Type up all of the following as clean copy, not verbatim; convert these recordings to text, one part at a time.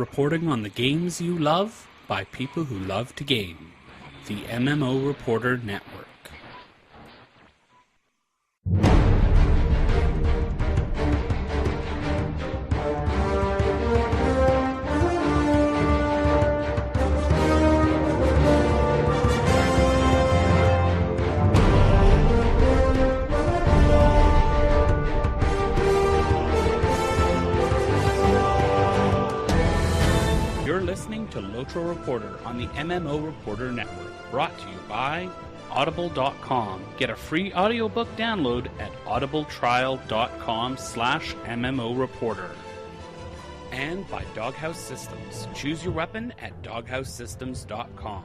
reporting on the games you love by people who love to game. The MMO Reporter Network. Listening to LotRO Reporter on the MMO Reporter Network, brought to you by Audible.com. Get a free audiobook download at audibletrial.com/MMO Reporter. And by Doghouse Systems. Choose your weapon at doghousesystems.com.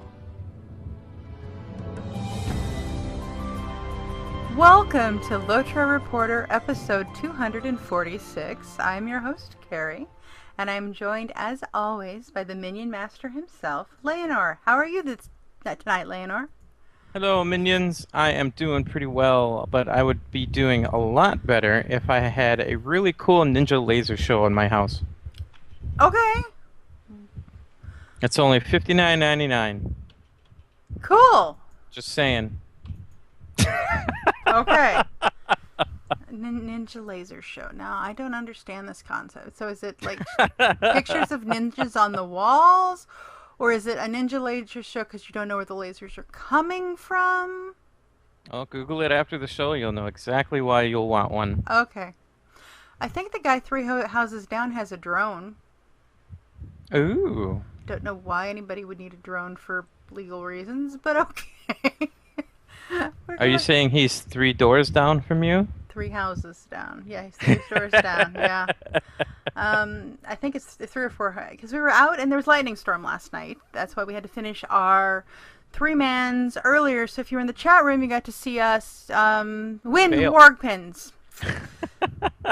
Welcome to LotRO Reporter episode 246. I'm your host, Cari. And I'm joined, as always, by the Minion Master himself, Layanor. How are you tonight, Layanor? Hello, Minions. I am doing pretty well, but I would be doing a lot better if I had a really cool ninja laser show in my house. Okay. It's only $59.99. Cool. Just saying. Okay. Ninja laser show. Now, I don't understand this concept. So is it like pictures of ninjas on the walls? Or is it a ninja laser show because you don't know where the lasers are coming from? I'll Google it after the show. You'll know exactly why you'll want one. Okay. I think the guy three houses down has a drone. Ooh. Don't know why anybody would need a drone for legal reasons, but okay. Are you saying he's 3 doors down from you? 3 houses down. Yeah, he's 3 doors down. Yeah. I think it's 3 or 4 because we were out and there was lightning storm last night. That's why we had to finish our 3-mans earlier. So if you were in the chat room, you got to see us win warg pins.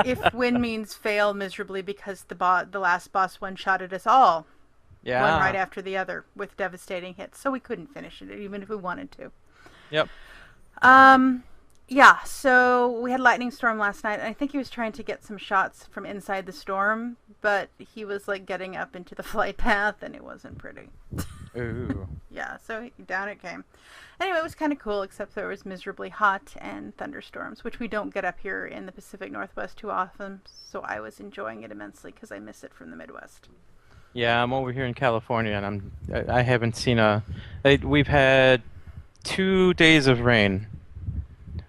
If win means fail miserably because the last boss one-shotted us all. Yeah. One right after the other with devastating hits. So we couldn't finish it even if we wanted to. Yep. Yeah, so we had lightning storm last night, and I think he was trying to get some shots from inside the storm, but he was like getting up into the flight path, and it wasn't pretty. Ooh. Yeah, so down it came. Anyway, it was kind of cool, except that it was miserably hot and thunderstorms, which we don't get up here in the Pacific Northwest too often, so I was enjoying it immensely because I miss it from the Midwest. Yeah, I'm over here in California, and I haven't seen we've had 2 days of rain.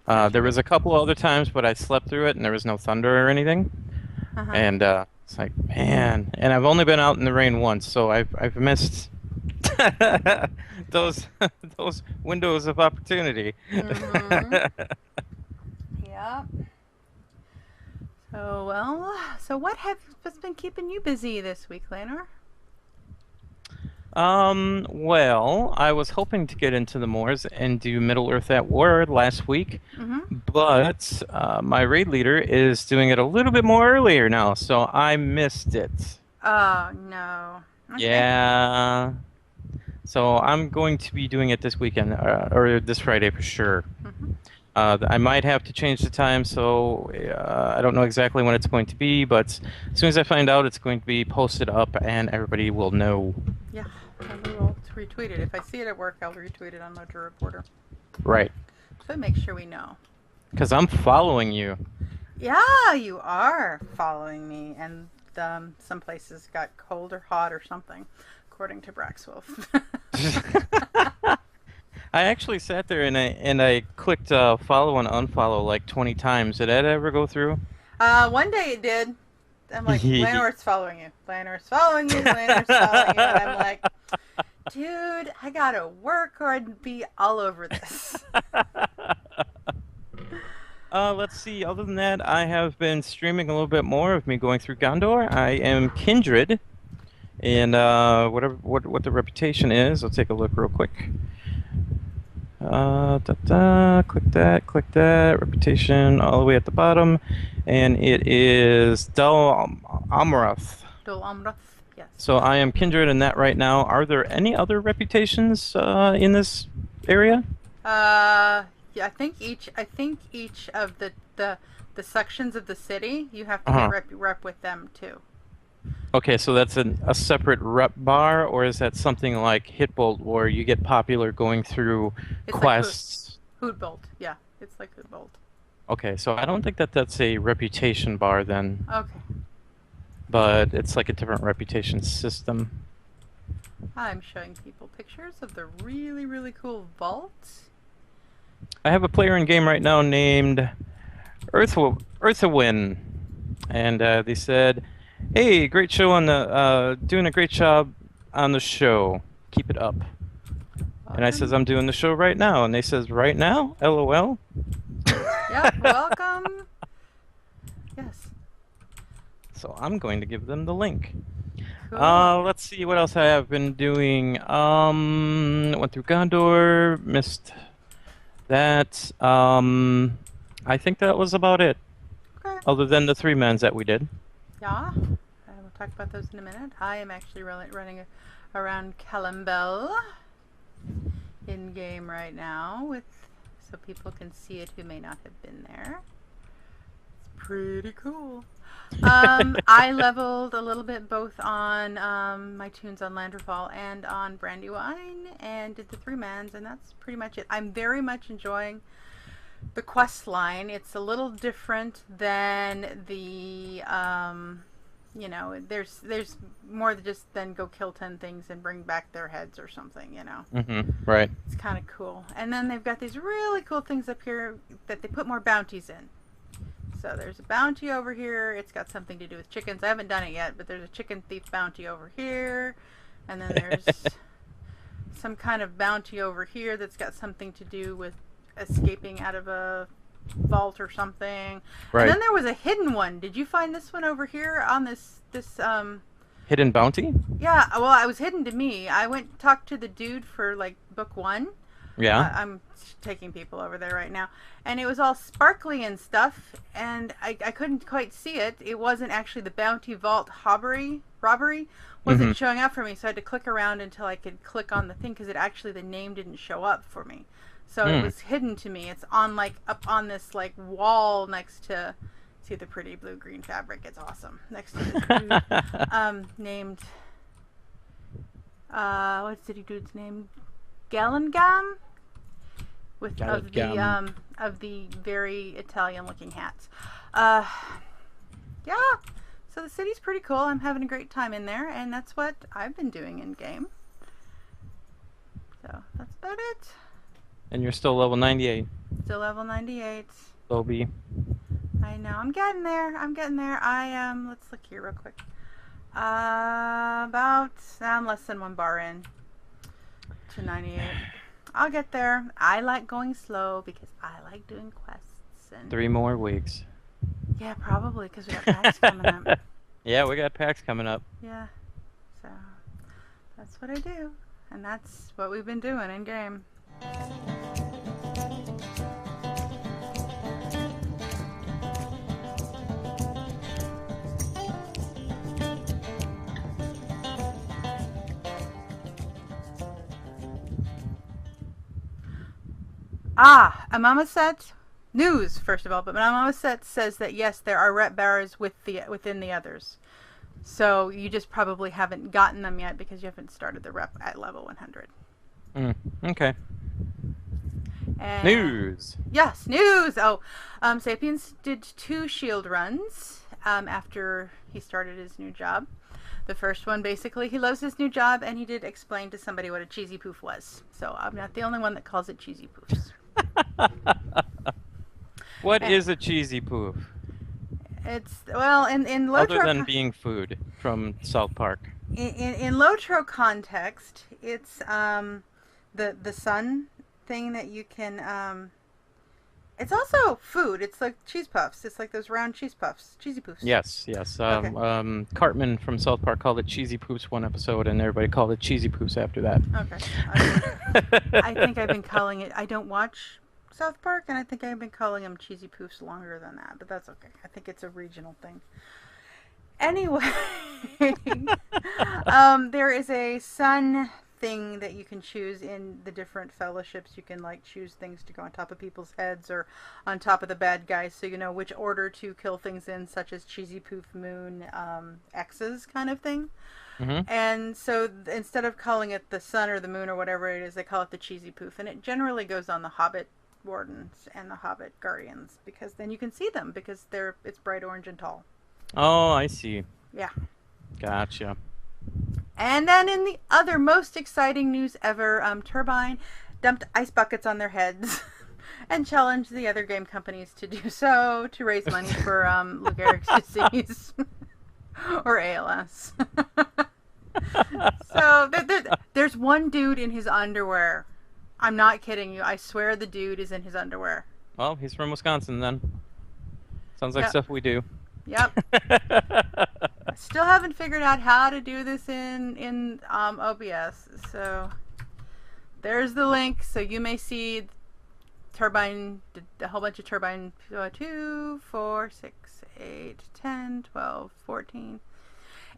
There was a couple other times, but I slept through it, and there was no thunder or anything. Uh-huh. And it's like, man. And I've only been out in the rain once, so I've missed those windows of opportunity. Mm-hmm. Yeah. So what's been keeping you busy this week, Layanor? Well, I was hoping to get into the Moors and do Middle-earth at War last week, but my raid leader is doing it a little bit more earlier now, so I missed it. Oh, no. Okay. Yeah. So I'm going to be doing it this weekend, or this Friday for sure. I might have to change the time, so I don't know exactly when it's going to be, but as soon as I find out, it's going to be posted up, and everybody will know. Yeah, I will retweet it. If I see it at work, I'll retweet it on LotRO Reporter. Right. So make sure we know. Because I'm following you. Yeah, you are following me, and some places got cold or hot or something, according to Braxwolf. I actually sat there and I clicked follow and unfollow like 20 times. Did that ever go through? One day it did. I'm like, Layanor's following you. Layanor's following you. Layanor's following you. And I'm like, dude, I gotta work or I'd be all over this. Let's see. Other than that, I have been streaming a little bit more of me going through Gondor. I am Kindred, and what the reputation is, I'll take a look real quick. Click that, reputation all the way at the bottom, and it is Dol Amroth. Dol Amroth, yes. So I am Kindred in that right now. Are there any other reputations in this area? Yeah, I think each of the sections of the city you have to get rep with them too. Okay, so that's a separate rep bar, or is that something like Hitbolt, where you get popular going through It's quests? like Hood Bolt. Yeah, it's like Hood Bolt. Okay, so I don't think that's a reputation bar then, Okay. but it's like a different reputation system. I'm showing people pictures of the really, really cool vault. I have a player in game right now named Earthawin, and they said, "Hey, great show on the doing a great job on the show. Keep it up." And I says, "I'm doing the show right now," and they says, "Right now? LOL." Yep, welcome. Yes. So I'm going to give them the link. Cool. Let's see what else I have been doing. Went through Gondor, missed that. I think that was about it. Okay. Other than the 3-mans that we did. Yeah. We'll talk about those in a minute. I am actually running around Calambel in game right now, so people can see it who may not have been there. It's pretty cool. I leveled a little bit both on my tunes on Landrefall and on Brandywine, and did the 3-mans, and that's pretty much it. I'm very much enjoying the quest line. It's a little different than the you know, there's more than go kill 10 things and bring back their heads or something, you know. Right. It's kind of cool. And then they've got these really cool things up here that they put more bounties in. So there's a bounty over here. It's got something to do with chickens. I haven't done it yet, but there's a chicken thief bounty over here. And then there's some kind of bounty over here that's got something to do with escaping out of a vault or something. Right. And then there was a hidden one. Did you find this one over here on this Hidden bounty? Yeah, well, it was hidden to me. I went and talked to the dude for like book 1. Yeah. I'm taking people over there right now. And it was all sparkly and stuff, and I couldn't quite see it. It wasn't actually the bounty vault robbery wasn't showing up for me, so I had to click around until I could click on the thing, because the name didn't show up for me. So it was hidden to me. It's on like up on this like wall next to, see the pretty blue-green fabric. It's awesome. Next to this dude named, what's the dude's name? Gallengam? Of the very Italian-looking hats. Yeah. So the city's pretty cool. I'm having a great time in there, and that's what I've been doing in game. So that's about it. And you're still level 98. Still level 98. Bobby. I know. I'm getting there. I am. Let's look here real quick. I'm less than 1 bar in to 98. I'll get there. I like going slow because I like doing quests. And 3 more weeks. Yeah, probably, because we got packs coming up. Yeah, we got packs coming up. Yeah. So that's what I do, and that's what we've been doing in game. Amamoset news, first of all, but Amamoset says that yes, there are rep bars within the others. So you just probably haven't gotten them yet because you haven't started the rep at level 100. Okay. And news. Yes, news. Oh, Sapience did 2 shield runs after he started his new job. The first one, basically, he loves his new job, and he did explain to somebody what a cheesy poof was. So I'm not the only one that calls it cheesy poofs. What is a cheesy poof? It's, well, in LotRO... Other than being food from South Park. In LotRO context, it's the sun thing that you can... it's also food. It's like cheese puffs. It's like those round cheese puffs. Cheesy poofs. Yes. Okay. Cartman from South Park called it cheesy poofs one episode, and everybody called it cheesy poofs after that. Okay. I think I've been calling it... I don't watch South Park, and I think I've been calling them cheesy poofs longer than that, but that's okay. I think it's a regional thing. Anyway, there is a sun thing that you can choose in the different fellowships. You can like choose things to go on top of people's heads or on top of the bad guys, so you know which order to kill things in, such as cheesy poof moon, X's kind of thing. Mm-hmm. And so instead of calling it the sun or the moon or whatever it is, they call it the cheesy poof, and it generally goes on the Hobbit Wardens and the Hobbit Guardians, because then you can see them because it's bright orange and tall. Oh, I see. Yeah. Gotcha. And then in the other most exciting news ever, Turbine dumped ice buckets on their heads and challenged the other game companies to do so to raise money for Lou Gehrig's disease or ALS. So there's one dude in his underwear. I'm not kidding you. I swear the dude is in his underwear. Well, he's from Wisconsin then. Sounds like Yep. stuff we do. Yep. I still haven't figured out how to do this in OBS. So there's the link. So you may see Turbine, a whole bunch of Turbine 2, 4, 6, 8, 10, 12, 14.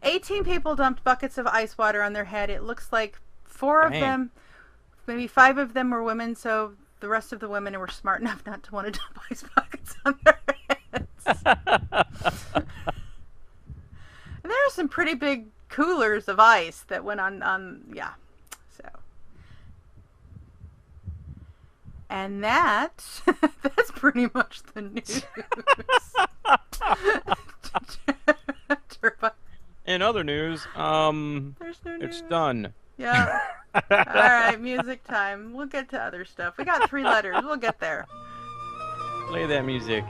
18 people dumped buckets of ice water on their head. It looks like 4 of them, maybe 5 of them were women, so the rest of the women were smart enough not to want to dump ice buckets on their heads. And there are some pretty big coolers of ice that went on yeah. So. And that's pretty much the news. In other news, There's no it's news. done. Yeah. All right, music time. We'll get to other stuff. We got 3 letters. We'll get there. Play that music.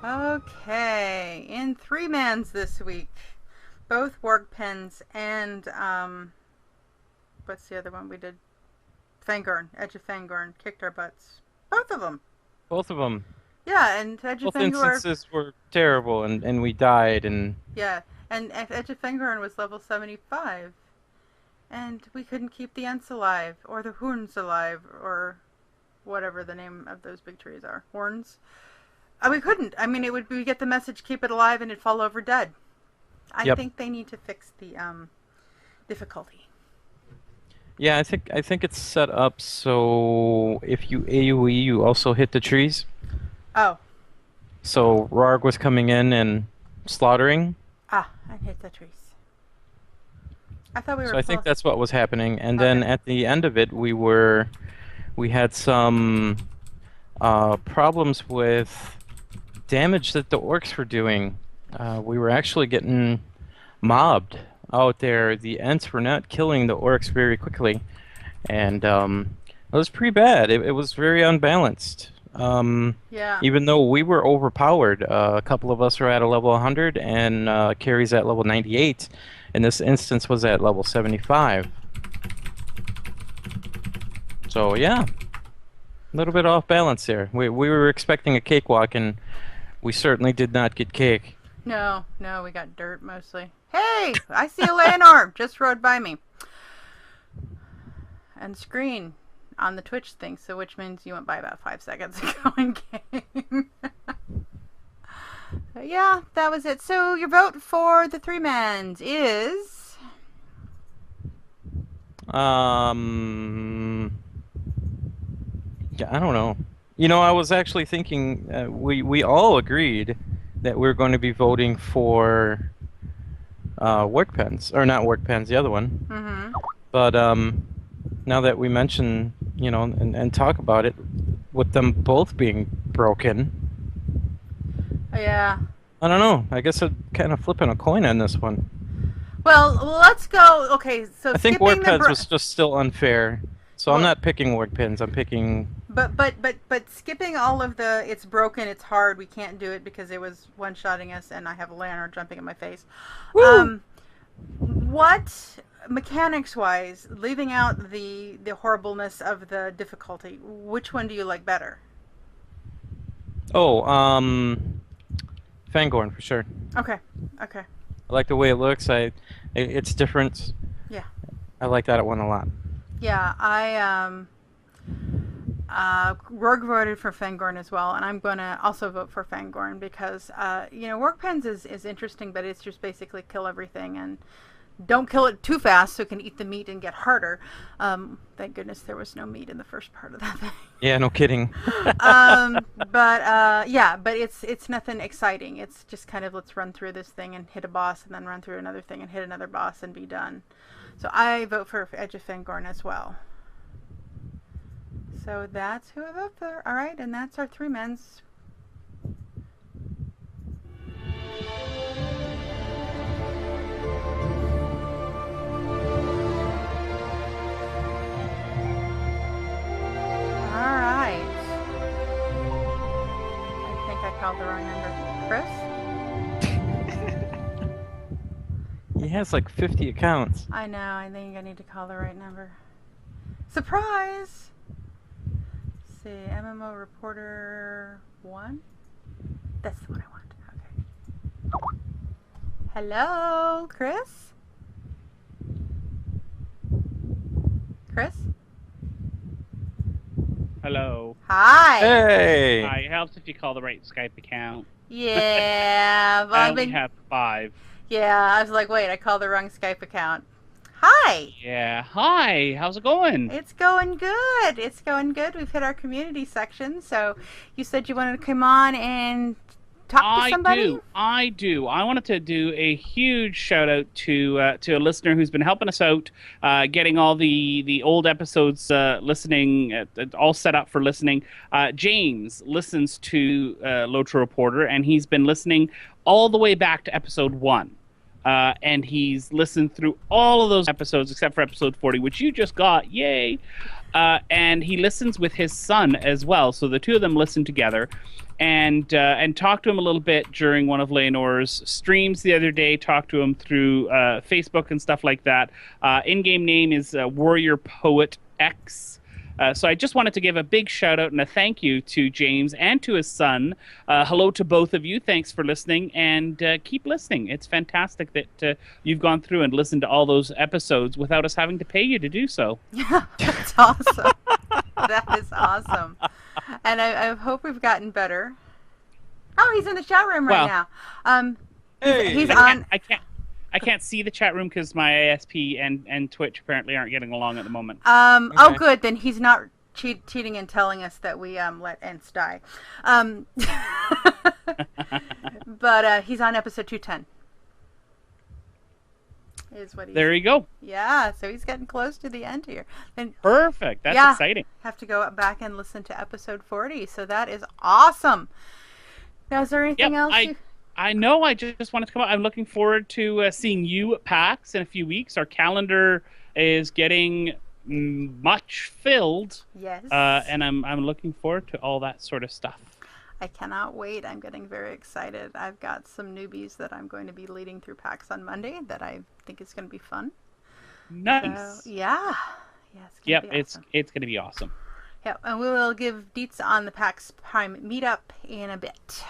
Okay, in 3-mans this week, both Warg Pens and what's the other one we did? Fangorn, Edge of Fangorn kicked our butts. Both of them. Both of them. Yeah, and Edge of Both Fangorn. instances were terrible, and we died, and Yeah, and Edge of Fangorn was level 75, and we couldn't keep the Ents alive or the Horns alive or whatever the name of those big trees are. Horns. We couldn't. I mean, we get the message, keep it alive, and it'd fall over dead. I think they need to fix the difficulty. yeah, I think it's set up so if you AoE, you also hit the trees. Oh. So Rarg was coming in and slaughtering. I hit the trees. I thought we were So I think close. that's what was happening, and then at the end of it, we had some problems with damage that the orcs were doing. We were actually getting mobbed out there. The Ents were not killing the orcs very quickly, and it was pretty bad. It was very unbalanced. Yeah. Even though we were overpowered, a couple of us were at a level 100, and Carrie's at level 98. In this instance, was at level 75. So yeah, a little bit off balance there. We were expecting a cakewalk, and we certainly did not get cake. No, we got dirt mostly. Hey, I see a Layanor just rode by me. And screen on the Twitch thing, so which means you went by about 5 seconds ago in game. Yeah, that was it. So your vote for the 3-mans is... Yeah, I don't know. You know, I was actually thinking we all agreed that we are going to be voting for work pens, or not work pens, the other one. Mm-hmm. But now that we mention, you know, and talk about it, with them both being broken, Yeah. I don't know. I guess I'm kind of flipping a coin on this one. Well, let's go. Okay, so I think skipping work the pens was just still unfair. So I'm not picking work pens. I'm picking. But skipping all of the it's broken, it's hard, we can't do it because it was one-shotting us and I have a Layanor jumping in my face. Woo! What mechanics-wise, leaving out the horribleness of the difficulty, which one do you like better? Oh, Fangorn for sure. Okay. I like the way it looks. It's different. Yeah. I like that one a lot. Yeah, Rourke voted for Fangorn as well, and I'm going to also vote for Fangorn because, Work Pens is interesting, but it's just basically kill everything and don't kill it too fast so it can eat the meat and get harder. Thank goodness there was no meat in the first part of that thing. Yeah, no kidding. But it's nothing exciting. It's just kind of let's run through this thing and hit a boss and then run through another thing and hit another boss and be done. So I vote for Edge of Fangorn as well. So that's who I vote for. All right, and that's our 3 men's. All right. I think I called the wrong number. Chris? He has like 50 accounts. I know. I think I need to call the right number. Surprise! See, MMO Reporter 1? That's the one I want. Okay. Hello, Chris? Chris? Hello. Hi. Hey! It helps if you call the right Skype account. Yeah. Well, I only have 5. Yeah, I was like, wait, I called the wrong Skype account. Hi. Yeah. Hi. How's it going? It's going good. It's going good. We've hit our community section. So you said you wanted to come on and talk to somebody? I do. I wanted to do a huge shout out to a listener who's been helping us out, getting all the old episodes listening, all set up for listening. James listens to LotRO Reporter, and he's been listening all the way back to episode 1. And he's listened through all of those episodes except for episode 40, which you just got. Yay! And he listens with his son as well. So the two of them listen together and talked to him a little bit during one of Layanor's streams the other day. Talked to him through Facebook and stuff like that. In-game name is Warrior Poet X. So I just wanted to give a big shout out and a thank you to James and to his son. Hello to both of you. Thanks for listening, and keep listening. It's fantastic that you've gone through and listened to all those episodes without us having to pay you to do so. Yeah, that's awesome. That is awesome. And I hope we've gotten better. Oh, he's in the chat room right now. Hey. He's on. I can't see the chat room because my ASP and Twitch apparently aren't getting along at the moment. Okay. Oh, good. Then he's not cheating and telling us that we let Ents die. But he's on episode 210. Is what he's... There you go. Yeah, so he's getting close to the end here. And perfect. That's exciting. Have to go back and listen to episode 40. So that is awesome. Now, is there anything else? I know. I just wanted to come out. I'm looking forward to seeing you at PAX in a few weeks. Our calendar is getting much filled. Yes. And I'm looking forward to all that sort of stuff. I cannot wait. I'm getting very excited. I've got some newbies that I'm going to be leading through PAX on Monday that I think is going to be fun. Nice. So, yeah. Yeah. It's going to be awesome. Yep. And we will give deets on the PAX Prime meetup in a bit.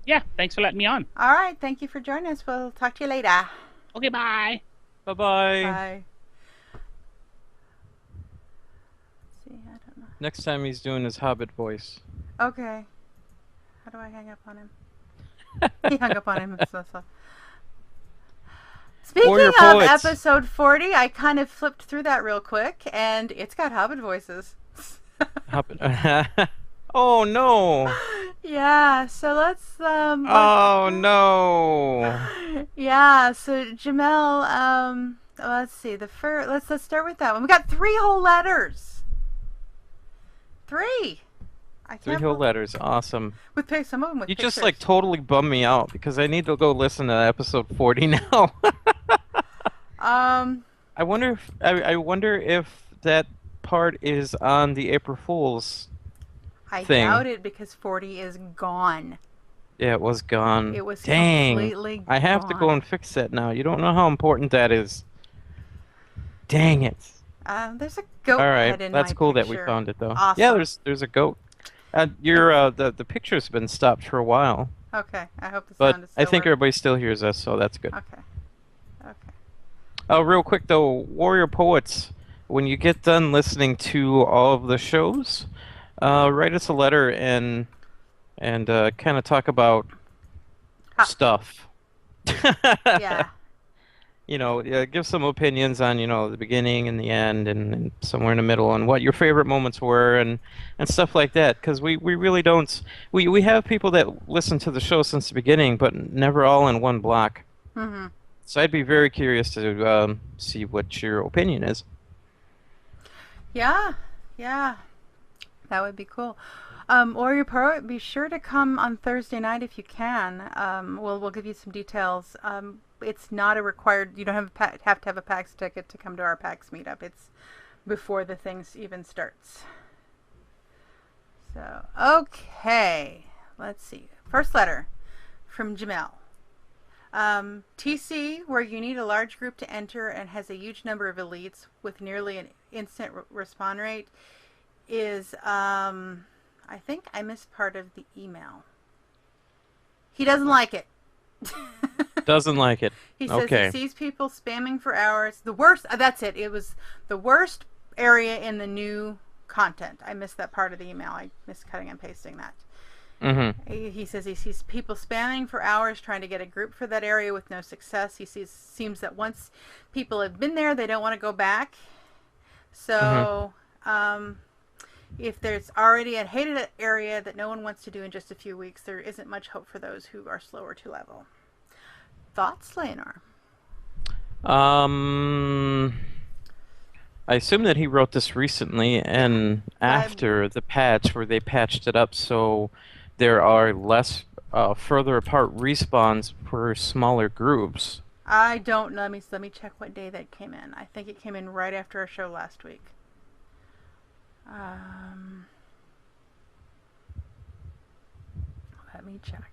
Yeah, thanks for letting me on. All right, thank you for joining us. We'll talk to you later. Okay, bye. Bye-bye. Bye. Let's see, I don't know. Next time he's doing his Hobbit voice. Okay. How do I hang up on him? He hung up on him. Speaking of episode 40, I kind of flipped through that real quick, and it's got Hobbit voices. Hobbit. Oh, no. Yeah, so let's oh no. Yeah, so Jimel, let's see. Let's start with that one. We got 3 whole letters. 3. 3 whole letters. Awesome. With some of them with you pictures. just like totally bummed me out because I need to go listen to episode 40 now. I wonder if that part is on the April Fool's I thing. doubt it because 40 is gone. Yeah, it was gone. It was Dang. completely gone. I have to go and fix that now. You don't know how important that is. Dang it. There's a goat All head right, in that's my cool picture. that we found it though. Awesome. Yeah, there's a goat. The picture's been stopped for a while. Okay, I hope the But sound is still I think working. everybody still hears us, so that's good. Okay. Real quick though, Warrior Poets, when you get done listening to all of the shows, write us a letter and kind of talk about Ah, stuff. yeah. Give some opinions on, the beginning and the end and somewhere in the middle and what your favorite moments were and stuff like that. Because we really don't. We have people that listen to the show since the beginning, but never all in one block. Hmm. So I'd be very curious to see what your opinion is. Yeah. Yeah. That would be cool. Warrior Poet, be sure to come on Thursday night if you can. We'll give you some details. It's not a required. You don't have to have a PAX ticket to come to our PAX meetup. It's before the things even starts. So okay, let's see. First letter from Jimel. TC, where you need a large group to enter and has a huge number of elites with nearly an instant respawn rate, is I think I missed part of the email. He doesn't like it. Doesn't like it. He says Okay. he sees people spamming for hours. The worst, that's it. It was the worst area in the new content. I missed that part of the email. I missed cutting and pasting that. Mm-hmm. He says he sees people spamming for hours trying to get a group for that area with no success. Seems that once people have been there, they don't want to go back. So, if there's already a hated area that no one wants to do in just a few weeks, there isn't much hope for those who are slower to level. Thoughts, Layanor? I assume that he wrote this recently and after the patch where they patched it up so there are less further apart respawns for smaller groups. I don't know. Let me check what day that came in. I think it came in right after our show last week. Let me check.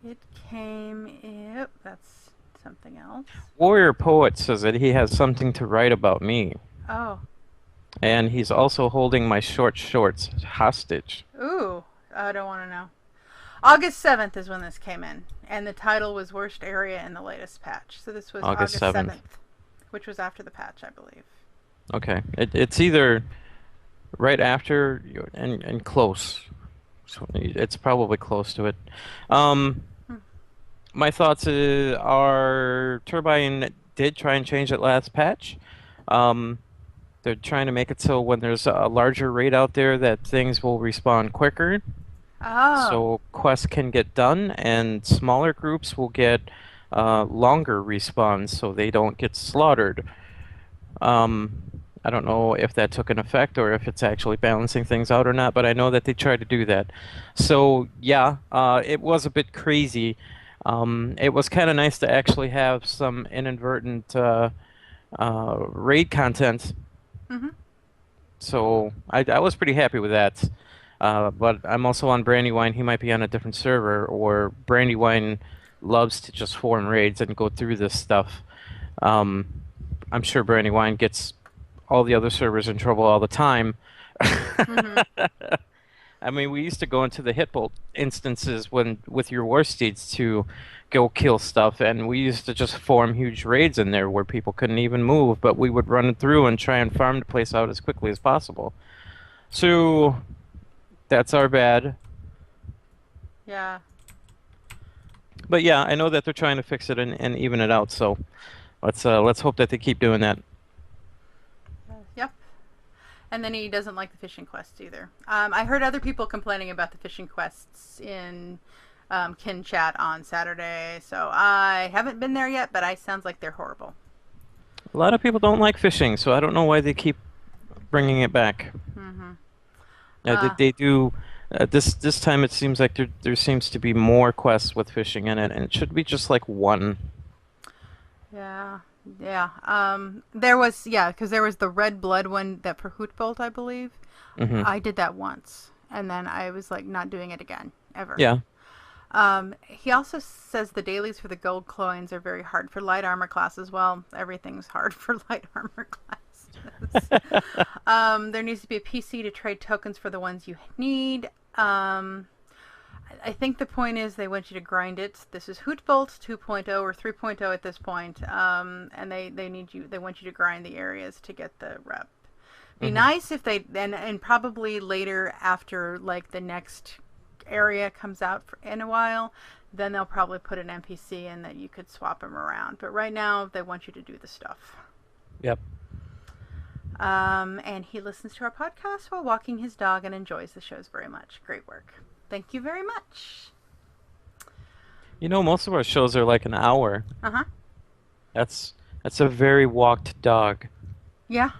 It came in. Yep, that's something else. Warrior Poet says that he has something to write about me. Oh. And he's also holding my short shorts hostage. Ooh. I don't want to know. August 7th is when this came in. And the title was Worst Area in the latest patch. So this was August 7th. Which was after the patch, I believe. Okay. It's either right after and close. So it's probably close to it. My thoughts are Turbine did try and change it last patch. They're trying to make it so when there's a larger raid out there that things will respawn quicker. Oh. So quests can get done and smaller groups will get longer respawns so they don't get slaughtered. I don't know if that took an effect or if it's actually balancing things out or not, but I know that they tried to do that. So yeah, it was a bit crazy. It was kind of nice to actually have some inadvertent raid content. Mm-hmm. So I was pretty happy with that. But I'm also on Brandywine. He might be on a different server, or Brandywine loves to just form raids and go through this stuff. I'm sure Brandywine gets all the other servers in trouble all the time. Mm-hmm. I mean, we used to go into the Hitbolt instances with your war steeds to go kill stuff, and we used to just form huge raids in there where people couldn't even move, but we would run through and try and farm the place out as quickly as possible. So that's our bad. Yeah. But yeah, I know that they're trying to fix it and even it out, so let's hope that they keep doing that. Yep. And then he doesn't like the fishing quests either. I heard other people complaining about the fishing quests in Kin Chat on Saturday, so I haven't been there yet, but it sounds like they're horrible. A lot of people don't like fishing, so I don't know why they keep bringing it back. Mm-hmm. They do. This time it seems like there seems to be more quests with fishing in it, and it should be just like one. Yeah. There was, because there was the red blood one that for Hootbolt, I believe. Mm-hmm. I did that once, and then I was like not doing it again ever. Yeah. He also says the dailies for the gold coins are very hard for light armor classes. Well, everything's hard for light armor classes. There needs to be a PC to trade tokens for the ones you need. I think the point is they want you to grind it. This is Hootbolt 2.0 or 3.0 at this point, and they want you to grind the areas to get the rep. Be nice if they and probably later after like the next area comes out in a while, then they'll probably put an NPC in that you could swap them around. But right now they want you to do the stuff. Yep. And he listens to our podcast while walking his dog and enjoys the shows very much. Great work. Thank you very much. You know, most of our shows are like an hour. Uh-huh. That's a very walked dog. Yeah.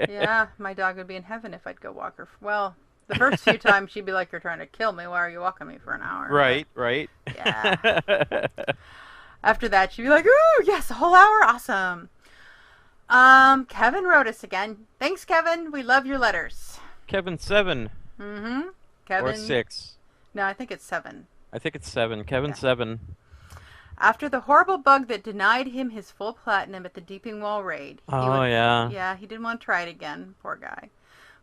Yeah, my dog would be in heaven if I'd go walk her. Well, the first few times she'd be like, "You're trying to kill me. Why are you walking me for an hour?" Right, right. Yeah. After that, she'd be like, "Ooh, yes, a whole hour, awesome." Kevin wrote us again. Thanks, Kevin. We love your letters. Kevin 7. Mm-hmm. Kevin. Or 6. No, I think it's 7. I think it's 7. Kevin 7. After the horrible bug that denied him his full platinum at the Deeping Wall raid. Yeah, he didn't want to try it again. Poor guy.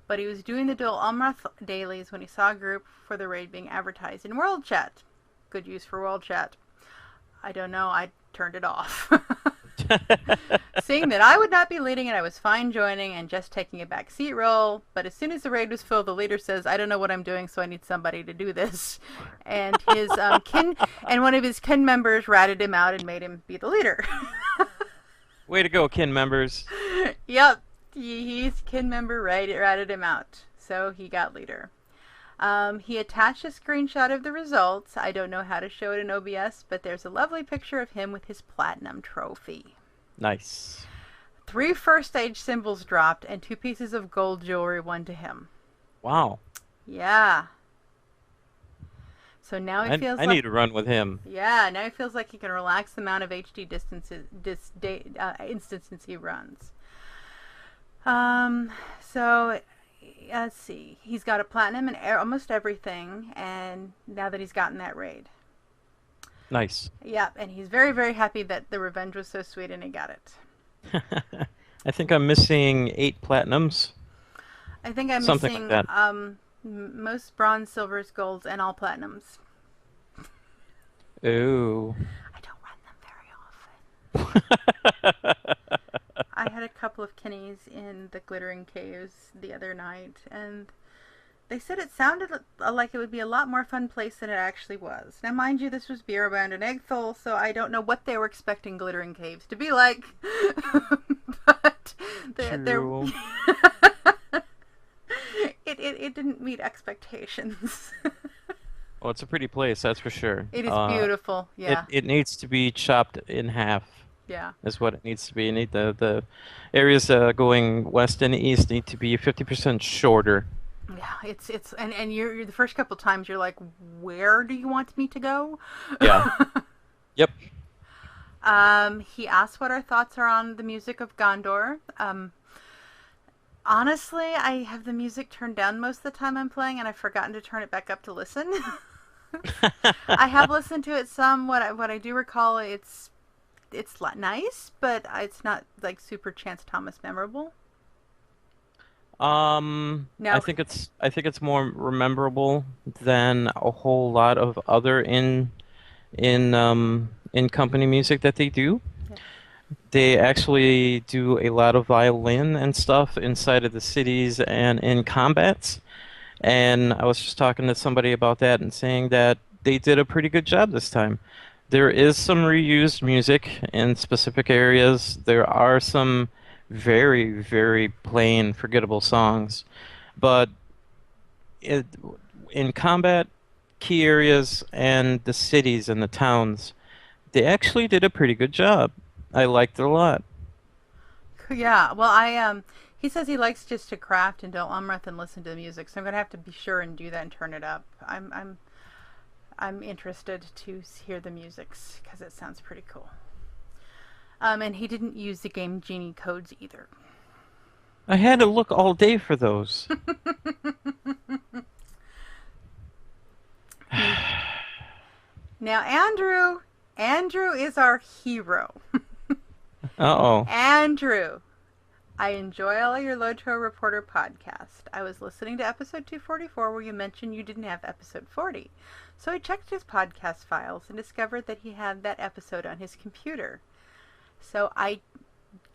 But he was doing the Dol Amroth dailies when he saw a group for the raid being advertised in World Chat. Good use for World Chat. I don't know. I turned it off. Seeing that I would not be leading and I was fine joining and just taking a back seat role, but as soon as the raid was filled, the leader says, "I don't know what I'm doing, so I need somebody to do this." And his one of his kin members ratted him out and made him be the leader. Way to go, kin members. Yep, his kin member ratted him out, so he got leader. He attached a screenshot of the results. I don't know how to show it in OBS, but there's a lovely picture of him with his platinum trophy. Nice. 3 first stage symbols dropped and 2 pieces of gold jewelry won to him. Wow. Yeah. So now he feels like... I need to run with him. Yeah, now he feels like he can relax the amount of HD instances he runs. So... Let's see. He's got a platinum in almost everything, and now that he's gotten that raid. Nice. Yep, and he's very, very happy that the revenge was so sweet and he got it. I think I'm missing 8 platinums. I think I'm Something missing like that. Most bronze, silvers, golds, and all platinums. Ooh. I don't run them very often. I had a couple of kinnies in the Glittering Caves the other night, and they said it sounded like it would be a lot more fun place than it actually was. Now, mind you, this was Bureau Bound and Eggthol, so I don't know what they were expecting Glittering Caves to be like. But True. It didn't meet expectations. Well, it's a pretty place, that's for sure. It is beautiful, yeah. It needs to be chopped in half. Yeah. Is what it needs to be. You need the areas going west and east need to be 50% shorter. Yeah, it's and you're the first couple times you're like, where do you want me to go? Yeah. Yep. He asked what our thoughts are on the music of Gondor. Honestly, I have the music turned down most of the time I'm playing, and I've forgotten to turn it back up to listen. I have listened to it some. What I do recall, it's nice, but it's not like super Chance Thomas memorable. No. I think it's more rememberable than a whole lot of other in company music that they do. Yeah. They actually do a lot of violin and stuff inside of the cities and in combats. And I was just talking to somebody about that and saying that they did a pretty good job this time. There is some reused music in specific areas. There are some very, very plain, forgettable songs. But in combat, key areas, and the cities and the towns, they actually did a pretty good job. I liked it a lot. Yeah, well, he says he likes just to craft and Dol Amroth and listen to the music, so I'm going to have to be sure and do that and turn it up. I'm interested to hear the musics because it sounds pretty cool. And he didn't use the Game Genie codes either. I had to look all day for those. Now, Andrew is our hero. Uh-oh. Andrew, I enjoy all your LotRO Reporter podcast. I was listening to episode 244 where you mentioned you didn't have episode 40. So I checked his podcast files and discovered that he had that episode on his computer. So I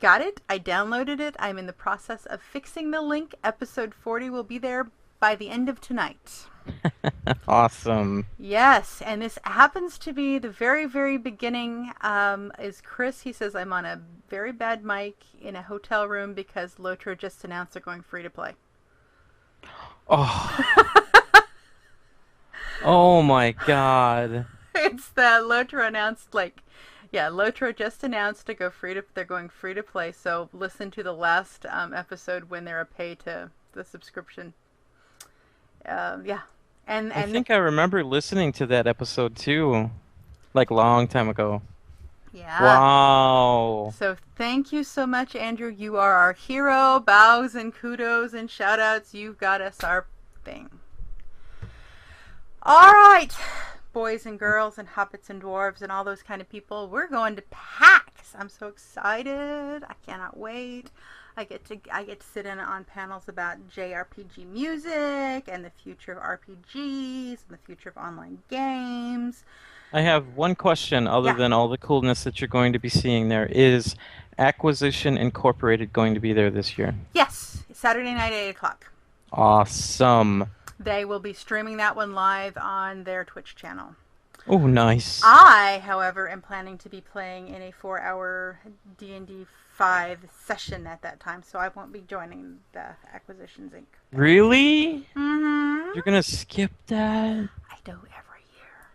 got it. I downloaded it. I'm in the process of fixing the link. Episode 40 will be there by the end of tonight. Awesome. Yes, and this happens to be the very, very beginning. Is Chris? He says I'm on a very bad mic in a hotel room because LotRO just announced they're going free to play. Oh. Oh my God. It's that LotRO announced, LotRO just announced to go they're going free to play. So listen to the last episode when they're a pay to the subscription. Yeah. And I think I remember listening to that episode too, like long time ago. Yeah. Wow. So thank you so much, Andrew. You are our hero. Bows and kudos and shout outs. You've got us our thing. All right, boys and girls and hobbits and dwarves and all those kind of people. We're going to PAX. I'm so excited. I cannot wait. I get to sit in on panels about JRPG music and the future of RPGs and the future of online games. I have one question other than all the coolness that you're going to be seeing there. Is Acquisition Incorporated going to be there this year? Yes, Saturday night at 8 o'clock. Awesome. They will be streaming that one live on their Twitch channel. Oh, nice. I, however, am planning to be playing in a 4-hour D&D 5 session at that time, so I won't be joining the Acquisitions Inc. Really? Mm-hmm. You're going to skip that? I do every year.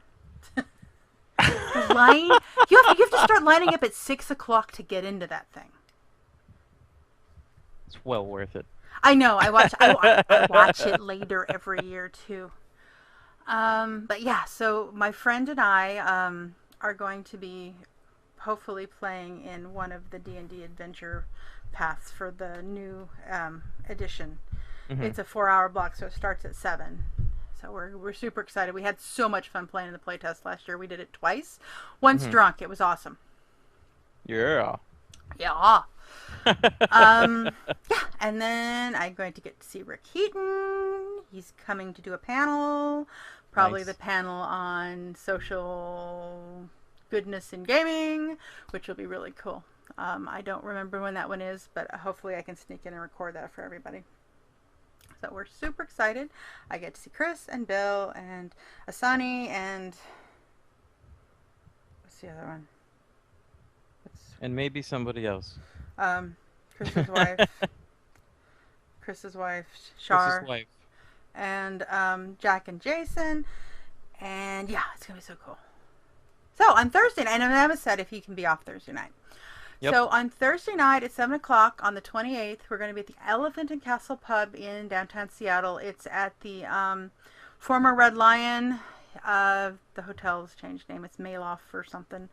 You have to start lining up at 6 o'clock to get into that thing. It's well worth it. I know. I watch it later every year too. But yeah, so my friend and I are going to be hopefully playing in one of the D&D adventure paths for the new edition. Mm-hmm. It's a 4-hour block, so it starts at 7. So we're super excited. We had so much fun playing in the playtest last year. We did it twice. Once drunk. It was awesome. Yeah. Yeah. Yeah, and then I'm going to get to see Rick Heaton. He's coming to do a panel, probably the panel on social goodness in gaming, which will be really cool. I don't remember when that one is, but hopefully I can sneak in and record that for everybody. So we're super excited. I get to see Chris and Bill and Asani and what's the other one? And maybe somebody else. Chris's wife. Shar. Chris's wife. And Jack and Jason. And yeah, it's going to be so cool. So on Thursday night, and Emma said if he can be off Thursday night. Yep. So on Thursday night at 7 o'clock on the 28th, we're going to be at the Elephant and Castle Pub in downtown Seattle. It's at the former Red Lion. The hotel's changed name. It's Maloff or something.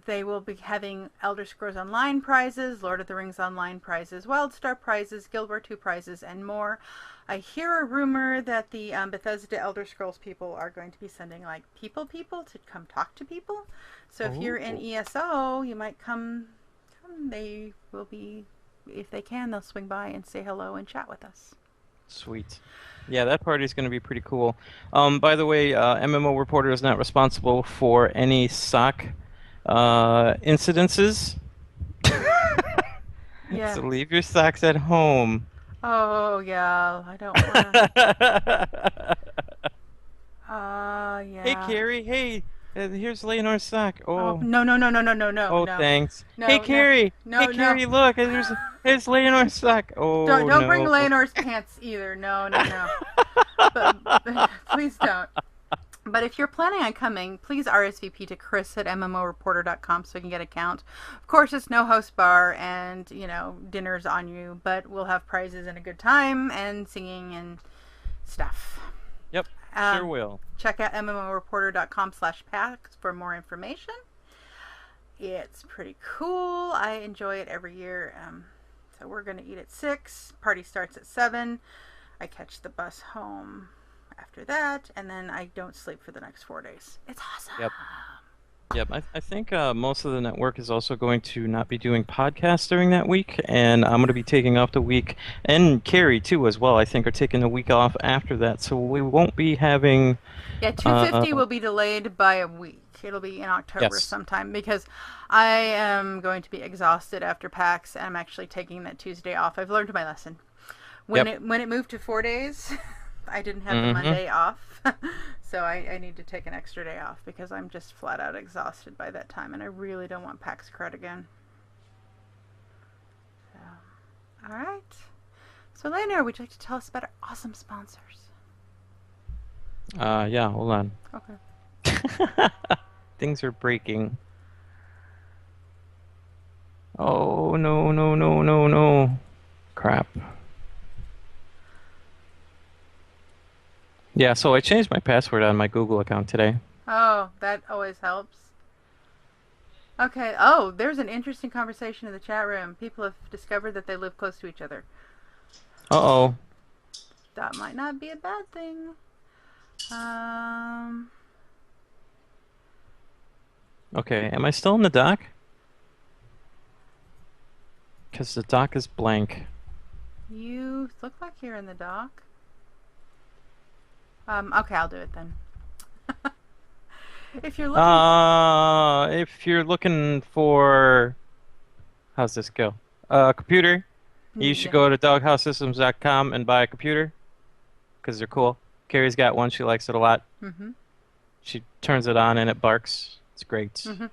They will be having Elder Scrolls Online prizes, Lord of the Rings Online prizes, WildStar prizes, Guild War 2 prizes, and more. I hear a rumor that the Bethesda Elder Scrolls people are going to be sending like people to come talk to people. So if you're in ESO, you might come. They will be, if they can, they'll swing by and say hello and chat with us. Sweet. Yeah, that party is going to be pretty cool. By the way, MMO Reporter is not responsible for any sock incidences. Yeah. So leave your socks at home. Oh yeah, I don't want to. Yeah. Hey Carrie, hey, here's Layanor's sock. Oh. No. Oh, no. thanks. No, hey Carrie. No, hey Carrie, look, here's Layanor's sock. Oh. Don't bring Layanor's pants either. No. But please don't. But if you're planning on coming, please RSVP to Chris at MMOreporter.com so you can get a count. Of course, it's no host bar and, dinner's on you, but we'll have prizes and a good time and singing and stuff. Yep, sure will. Check out MMOreporter.com/PAX for more information. It's pretty cool. I enjoy it every year. So we're going to eat at 6. Party starts at 7. I catch the bus home after that, and then I don't sleep for the next 4 days. It's awesome. Yep. I think most of the network is also going to not be doing podcasts during that week, and I'm going to be taking off the week, and Carrie too as well, I think, are taking the week off after that, so we won't be having... Yeah, 250 will be delayed by a week. It'll be in October Yes. sometime because I am going to be exhausted after PAX, and I'm actually taking that Tuesday off. I've learned my lesson. When Yep. it moved to 4 days, I didn't have the Mhm. Monday off, so I need to take an extra day off because I'm just flat out exhausted by that time, and I really don't want PAX crud again. So, all right. So, Layanor, would you like to tell us about our awesome sponsors? Yeah, hold on. Okay. Things are breaking. Oh, no, no, no, no, no. Crap. Yeah, so I changed my password on my Google account today. Oh, that always helps. Okay. Oh, there's an interesting conversation in the chat room. People have discovered that they live close to each other. Uh-oh. That might not be a bad thing. Okay, am I still in the dock? Because the dock is blank. You look like you're in the dock. Okay, I'll do it then. If you're looking, If you're looking for... How's this go? Computer, you should go to doghousesystems.com and buy a computer. Because they're cool. Carrie's got one. She likes it a lot. Mm-hmm. She turns it on and it barks. It's great. Mm-hmm.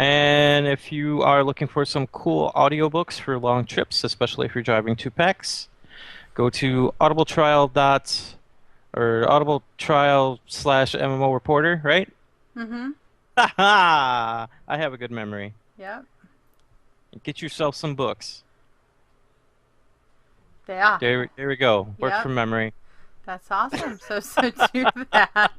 And if you are looking for some cool audiobooks for long trips, especially if you're driving 2 packs, go to audibletrial/MMO Reporter, right? Mm-hmm. Ha! I have a good memory. Yep. Get yourself some books. Yeah. There we go. Work Yep. from memory. That's awesome. So do that.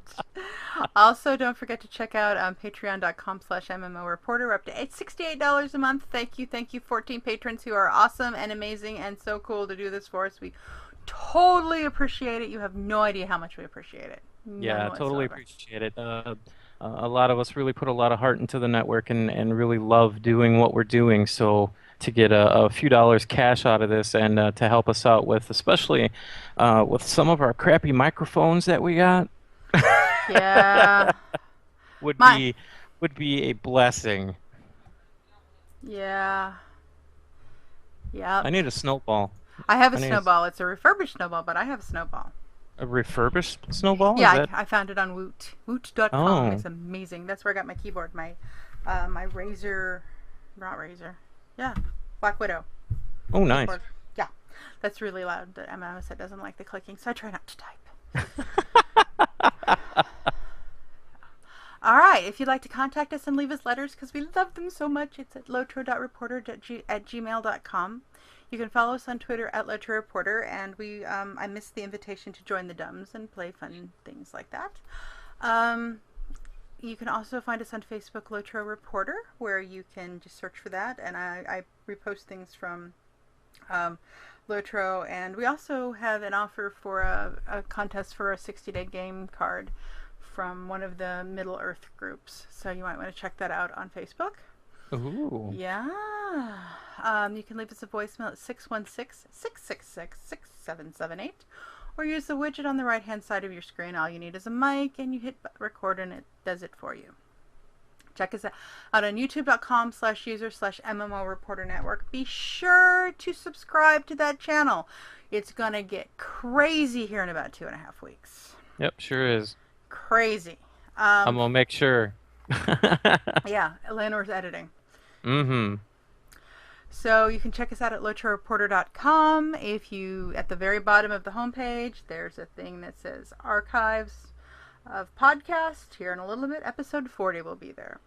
Also, don't forget to check out patreon.com/MMO Reporter. We're up to $68 a month. Thank you, 14 patrons who are awesome and amazing and so cool to do this for us. We totally appreciate it. You have no idea how much we appreciate it. Yeah, None totally whatsoever. appreciate it. A lot of us really put a lot of heart into the network and really love doing what we're doing. So to get a few dollars cash out of this and to help us out with, especially with some of our crappy microphones that we got, Yeah. would My- be a blessing. Yeah. Yeah. I need a snowball. I have a I need a- snowball. It's a refurbished snowball, but I have a snowball. A refurbished snowball? Yeah, Is that... I found it on Woot. Woot.com. Oh. It's amazing. That's where I got my keyboard. My Razer, not Razer. Yeah, Black Widow. Oh, nice. keyboard. Yeah, that's really loud. The MMS doesn't like the clicking, so I try not to type. All right, if you'd like to contact us and leave us letters, because we love them so much, it's at lotro.reporter@gmail.com. You can follow us on Twitter at LotRo and I missed the invitation to join the Dumbs and play fun things like that. You can also find us on Facebook, LotRo Reporter, where you can just search for that, and I repost things from LotRo, and we also have an offer for a contest for a 60-day game card from one of the Middle Earth groups, so you might want to check that out on Facebook. Ooh. Yeah. You can leave us a voicemail at 616-666-6778 or use the widget on the right hand side of your screen. All you need is a mic and you hit record and it does it for you. Check us out on youtube.com/user/MMO Reporter Network. Be sure to subscribe to that channel. It's going to get crazy here in about 2.5 weeks. Yep, sure is. Crazy. I'm going to make sure. Yeah, Layanor's editing. Mm-hmm. So you can check us out at LotRoReporter.com. If you, at the very bottom of the homepage, there's a thing that says Archives of Podcast. Here in a little bit, episode 40 will be there.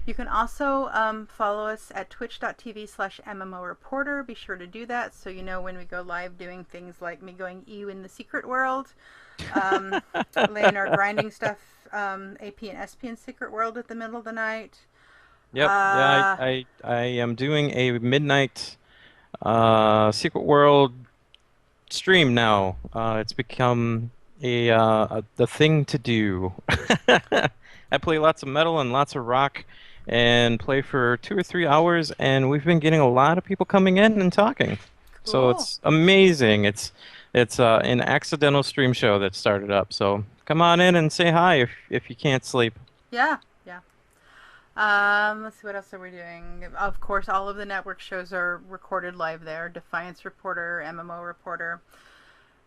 You can also follow us at twitch.tv/MMO Reporter. Be sure to do that so you know when we go live doing things like me going EU in the secret world, Layanor grinding stuff, AP and SP in secret world at the middle of the night. Yep. Yeah, I am doing a midnight Secret World stream now. It's become the thing to do. I play lots of metal and lots of rock, and play for 2 or 3 hours, and we've been getting a lot of people coming in and talking. Cool. So it's amazing. It's an accidental stream show that started up. So come on in and say hi if you can't sleep. Yeah, yeah. Let's see, what else are we doing? Of course, all of the network shows are recorded live there. Defiance Reporter, MMO Reporter.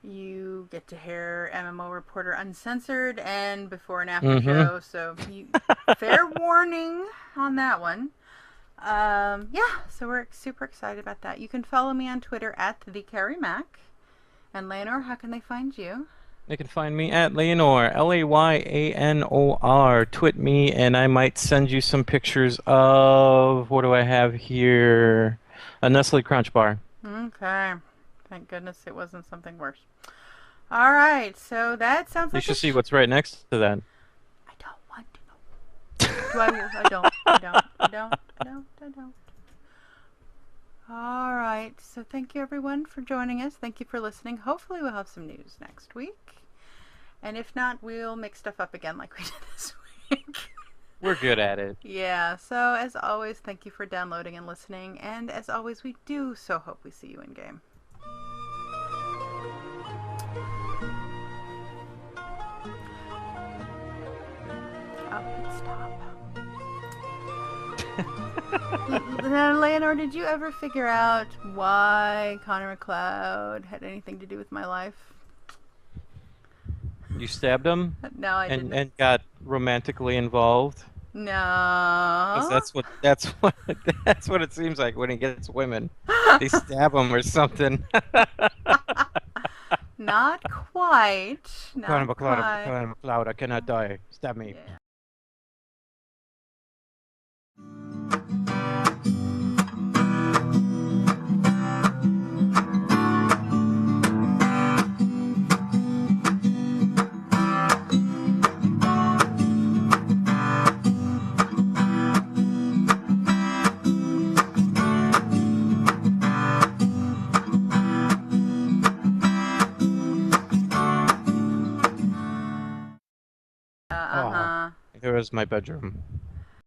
You get to hear MMO Reporter uncensored and before and after show. So fair warning on that one. Yeah, so we're super excited about that. You can follow me on Twitter at the Cari Mac. And Layanor, how can they find you? They can find me at Layanor, Layanor. Twit me, and I might send you some pictures of, what do I have here? A Nestle Crunch bar. Okay. Thank goodness it wasn't something worse. All right, so that sounds like You should see what's right next to that. I don't want to. Do I don't. All right, so thank you everyone for joining us. Thank you for listening. Hopefully we'll have some news next week. And if not, we'll make stuff up again like we did this week. We're good at it. Yeah, so as always, thank you for downloading and listening. And as always, we do so hope we see you in game. I'll hit stop. Now, Layanor, did you ever figure out why Connor McLeod had anything to do with my life? You stabbed him? No, I didn't. And got romantically involved? No. 'Cause that's what it seems like when he gets women. They stab him or something. Not quite. Connor McLeod, I cannot die. Stab me. Yeah. Here is my bedroom.